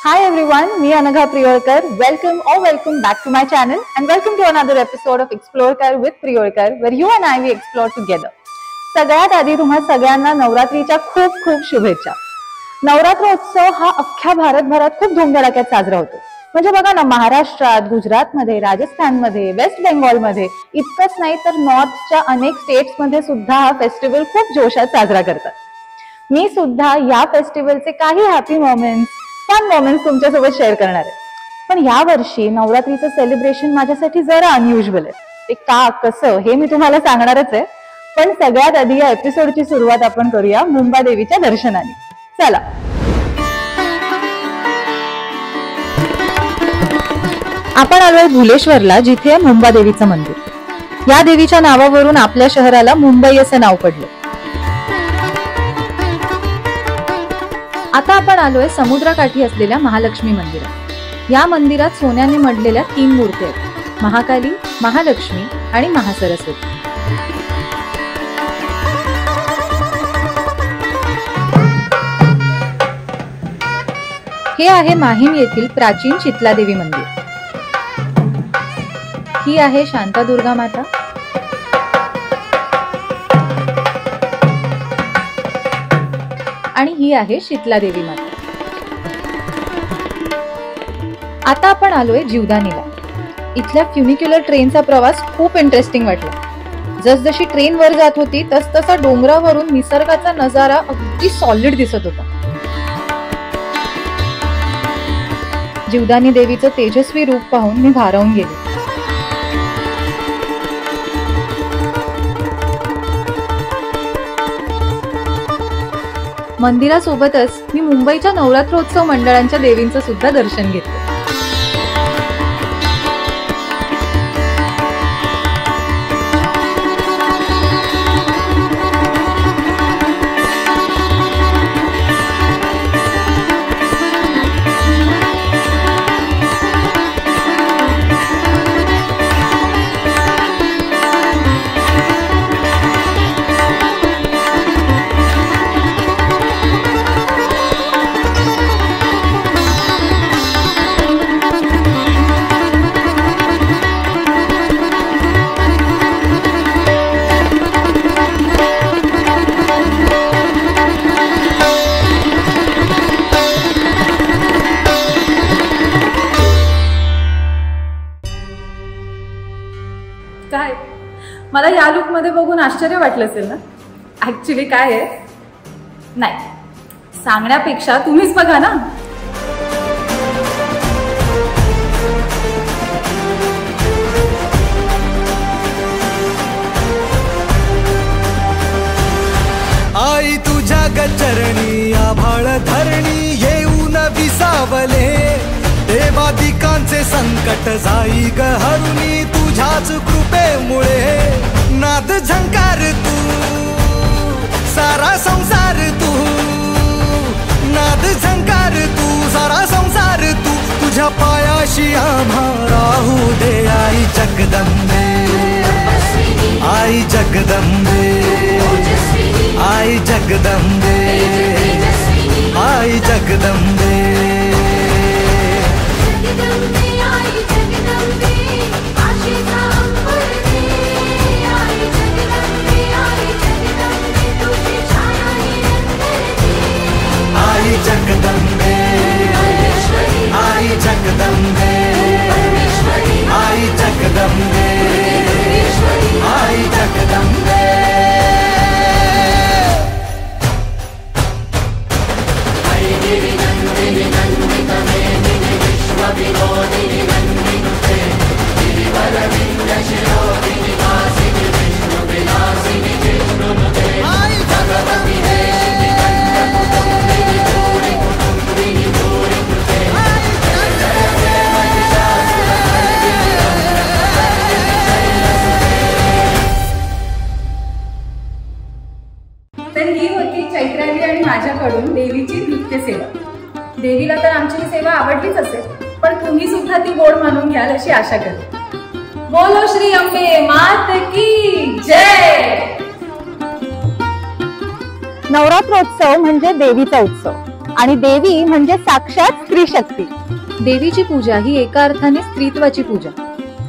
Hi everyone, me Anagha Priyorkar. Welcome back to my channel and welcome to another episode of Explore with Priyorkar, where you and I we explore together. सगळ्यात आधी तुम्हा सगळ्यांना नवरात्रीच्या खूप खूप शुभेच्छा. नवरात्र उत्सव हा अख्ख्या भारतभरात खूप धूमधडाक्यात साजरा होतो. म्हणजे बघा ना, महाराष्ट्रात, गुजरातमध्ये, राजस्थानमध्ये, वेस्ट बेंगॉलमध्ये इतकंच नाही तर नॉर्थच्या अनेक स्टेट्समध्ये सुद्धा हा फेस्टिवल खूप जोशात साजरा करतात. मी सुद्धा या फेस्टिवलचे काही हॅपी मोमेंट्स, फन मोमेंट्स तुमच्यासोबत शेअर करणार आहे. पण या वर्षी नवरात्रीचं सेलिब्रेशन माझ्यासाठी जरा अनयुजुअल आहे. ते का कसं हे मी तुम्हाला सांगणारच आहे. पण सगळ्यात आधी या एपिसोडची सुरुवात आपण करूया मुंबादेवीच्या दर्शनाने. चला. आपण आलोय भुलेश्वरला, जिथे आहे मुंबादेवीचं मंदिर. या देवीच्या नावावरून आपल्या शहराला मुंबई असे नाव पडले. आता आपण आलोय समुद्राकाठी असलेल्या महालक्ष्मी मंदिरात. या मंदिरात सोन्याने मढलेल्या 3 मूर्ती आहेत: महाकाली, महालक्ष्मी आणि महासरस्वती. हे आहे माहीम येथील प्राचीन शीतलादेवी मंदिर. ही आहे शांतादुर्गा माता. आणि ही आहे शीतलादेवी माता. आता आपण आलोय जीवदानीला. इथल्या फ्युनिक्युलर ट्रेनचा प्रवास खूप इंटरेस्टिंग वाटला. जसजशी ट्रेन वर जात होती तसतसा डोंगरावरून निसर्गाचा नजारा अगदी सॉलिड दिसत होता. जीवदानी देवीचं तेजस्वी रूप पाहून मी भारावून गेले. मंदिरासोबतच मी मुंबईच्या नवरात्रोत्सव मंडळांच्या देवींचं सुद्धा दर्शन घेतलं. काय मला या लुक मध्ये बघून आश्चर्य वाटलं असेल ना. ऍक्च्युली काय आहे, नाही सांगण्यापेक्षा तुम्हीच बघा ना. आई तुझ्या गचरणी आभाळ धरणी येऊन विसावले. देवादिकांचे संकट जाई ग हरुणी तुझ्याच कृपेमुळे. नाद झंकार तू सारा संसार तू, नाद झंकार तू सारा संसार तू. तुझ्या पायाशी आम्हा राहू दे आई जगदंबे, आई जगदंबे, आई जगदंबे, आई जगदंबे. आई जगदंबे, आई जगदंबे, आई जगदंबे, आई जगदंबे. आई गिरिनंदिनी नंदितमेदिनी विश्वविनोदिनी नंदिनुते गिरिवरविंध्यशिरोदिनि वासिनि विष्णुविलासिनि जिष्णुनुते. आई जगदंबे माझ्याकडून देवीची नृत्य सेवा. देवीला तर आमची ही सेवा आवडलीच असेल, पण तुम्ही सुद्धा ती गोड मानून घ्याल अशी आशा करते. बोलो श्री अंबे मात की जय. नवरात्रोत्सव म्हणजे देवीचा उत्सव. आणि देवी म्हणजे साक्षात स्त्री शक्ती. देवीची पूजा ही एका अर्थाने स्त्रीत्वाची पूजा.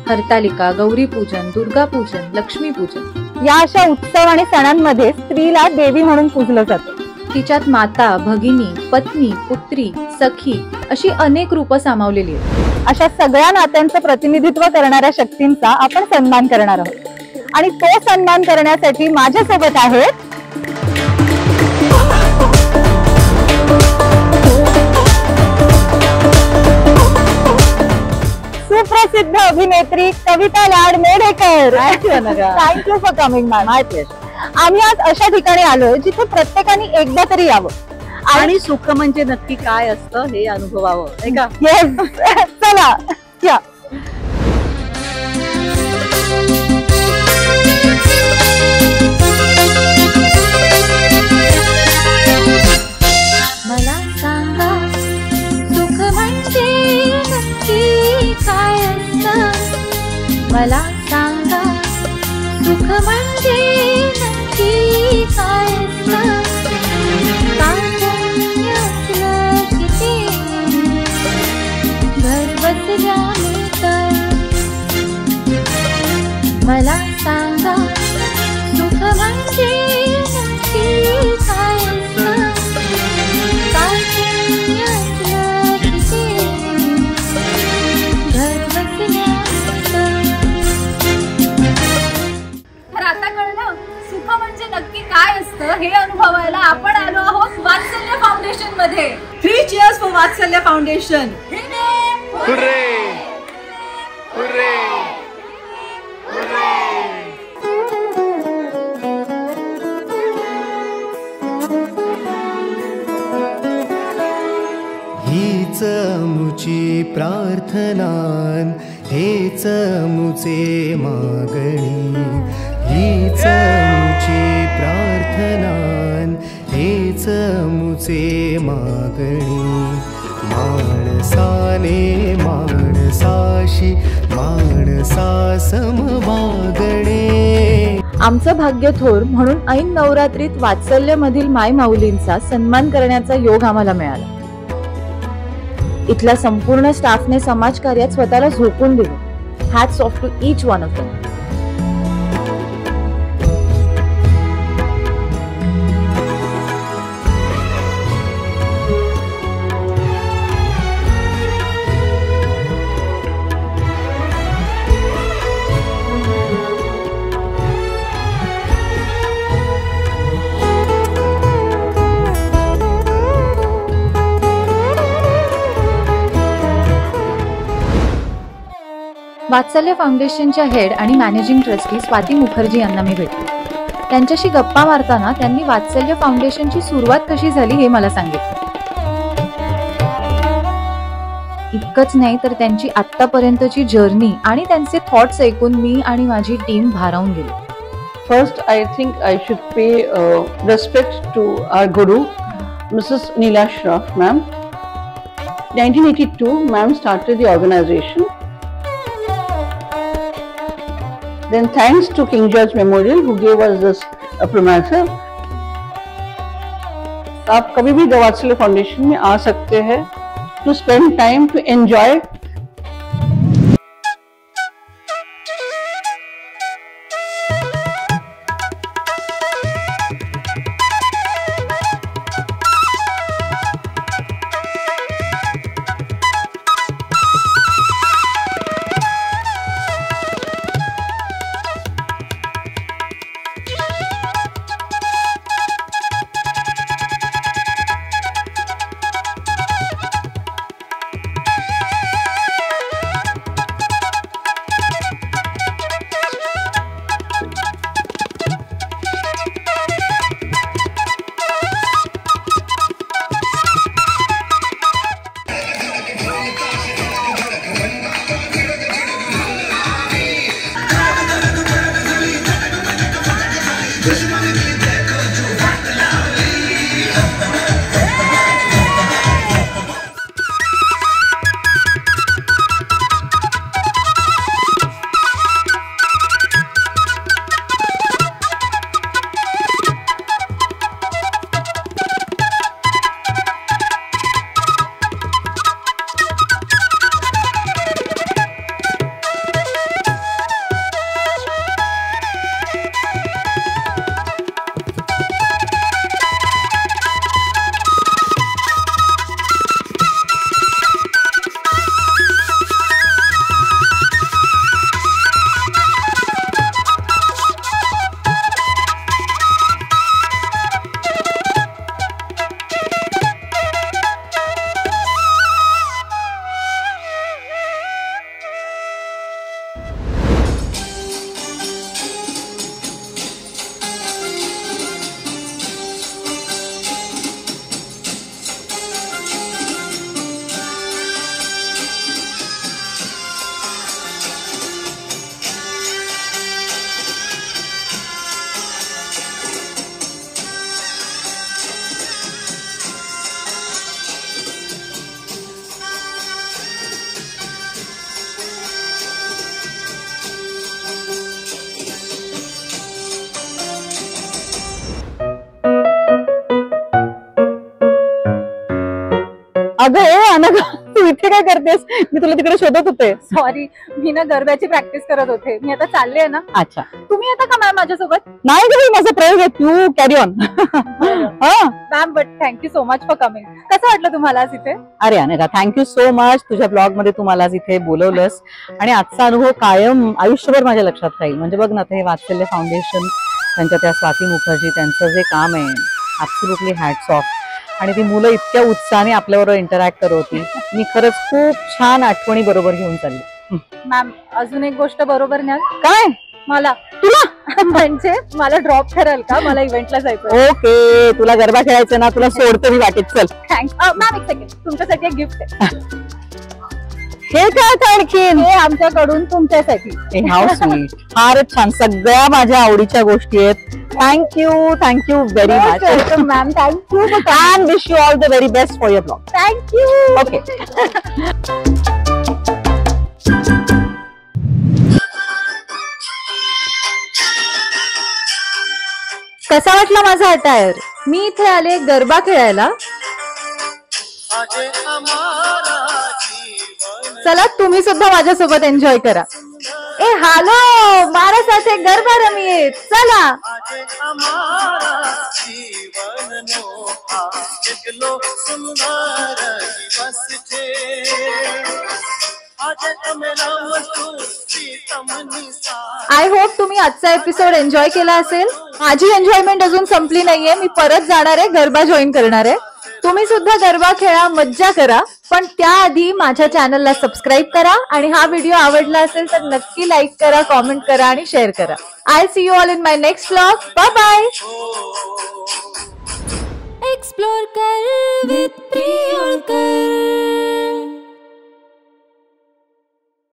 हरतालिका, गौरी पूजन, दुर्गा पूजन, लक्ष्मी पूजन या अशा उत्सव आणि सणांमध्ये स्त्रीला देवी म्हणून पूजलं जातं. तिच्यात माता, भगिनी, पत्नी, पुत्री, सखी अशी अनेक रूपं सामावलेली आहेत. अशा सगळ्या नात्यांचं प्रतिनिधित्व करणाऱ्या शक्तींचा आपण सन्मान करणार आहोत. आणि तो सन्मान करण्यासाठी माझ्यासोबत आहेत सुप्रसिद्ध अभिनेत्री Kavita Lad Medhekar. Thank you for coming ma'am. My pleasure. आम्ही आज अशा ठिकाणी आलोय जिथे प्रत्येकाने एकदा तरी यावं आणि सुख म्हणजे नक्की काय असतं हे अनुभवावं, नाही का? येस. चला या. मला सांगा सुख म्हणजे नक्की काय असतं. मला सांगा सुख म्हणजे नक्की काय असतं. कांचन्य असलं किती घर बसल्या मिळतं. मला सांगा सुख म्हणजे नक्की काय असतं. कांचन्य असलं किती घर बसल्या मिळतं. तर आता कळलं सुख म्हणजे नक्की काय असतं हे अनुभवायला आपण आलो आहोत वात्सल्य फाउंडेशन मध्ये. 3 cheers for वात्सल्य फाउंडेशन. हीच मुची प्रार्थनान, हेच मुचे मागणी. हीच मुची प्रार्थनान, हेच मुचे मागणी. माणसाने माणसाशी माणसा समवागणे. आमचं भाग्य थोर म्हणून ऐन नवरात्रीत वात्सल्य मधील माय माऊलींचा सन्मान करण्याचा योग आम्हाला मिळाला. इथल्या संपूर्ण स्टाफने समाजकार्यात स्वतःला झोकून दिलं. Hats off to each one of them. Vatsalya फाउंडेशनच्या हेड आणि मॅनेजिंग ट्रस्टी स्वाती मुखर्जी यांना मी भेटले. त्यांच्याशी गप्पा मारताना त्यांनी वात्सल्य फाउंडेशनची सुरुवात कशी झाली हे मला सांगितलं. इतकंच नाही तर त्यांची आतापर्यंतची जर्नी आणि त्यांचे थॉट्स ऐकून मी आणि माझी टीम भारावून गेली. First, I think I should pay respect to our guru, Mrs. Neela Shroff, ma'am. 1982, ma'am started the organization. Then thanks to King George Memorial who gave us this premises. आप कभी भी वात्सल्य foundation में आ सकते हैं to spend time to enjoy. अगं अनघा, तू इथे काय करतेस? मी तुला तिकडे शोधत होते. सॉरी, मी ना गरब्याची प्रॅक्टिस करत होते. मी आता चालले ना. अच्छा, तुम्ही आता का मॅम माझ्यासोबत? नाही ग, माझा प्रयोग आहे, तू carry on. Ma'am, but thank you so much for coming. कसं वाटलं तुम्हाला आज इथे? अरे अनघा, थँक्यू सो मच. तुझ्या ब्लॉग मध्ये तू मला आज इथे बोलवलंस आणि आजचा अनुभव कायम आयुष्यभर माझ्या लक्षात राहील. म्हणजे बघ ना, ते वात्सल्य फाउंडेशन, त्यांच्या त्या स्वाती मुखर्जी, त्यांचं जे काम आहे, ऍब्सोल्युटली हॅट्स ऑफ. आणि ती मुलं इतक्या उत्साहाने आपल्याबरोबर इंटरॅक्ट करत होती. मी खरंच खूप छान आठवणी बरोबर घेऊन चालली. मॅम, अजून एक गोष्ट बरोबर न्याल? काय? मला. तुला? म्हणजे मला ड्रॉप कराल का? मला इव्हेंटला जायचं. ओके, तुला गरबा खेळायचं ना, तुला सोडतो मी वाटेत. चल. थँक्स. मॅम, एक सेकंड, तुमच्यासाठी एक गिफ्ट आहे. हे काय आणखीन? हे आमच्याकडून तुमच्यासाठी. हाऊ स्वीट, फारच छान. सगळ्या माझ्या आवडीच्या गोष्टी आहेत. Thank you very much. Welcome ma'am. Thank you. And wish you all the very best for your blog. Thank you. Okay. कसा वाटला माझा अटायर? मी इथे आले गरबा खेळायला. चला, तुम्ही सुद्धा माझ्यासोबत एन्जॉय करा. ए हॅलो, मारा साथे गरबा रमीये. चला. आय होप तुम्ही आजचा एपिसोड एन्जॉय केला असेल. माझी एन्जॉयमेंट अजून संपली नाहीये. मी परत जाणार आहे, गरबा जॉईन करणार आहे. तुम्ही सुद्धा गरबा खेळा, मज्जा करा. पण त्याआधी माझ्या चॅनलला सबस्क्राईब करा आणि हा व्हिडिओ आवडला असेल तर नक्की लाईक करा, कॉमेंट करा आणि शेअर करा. I see you all in my next vlog. Bye bye. Explore कर विथ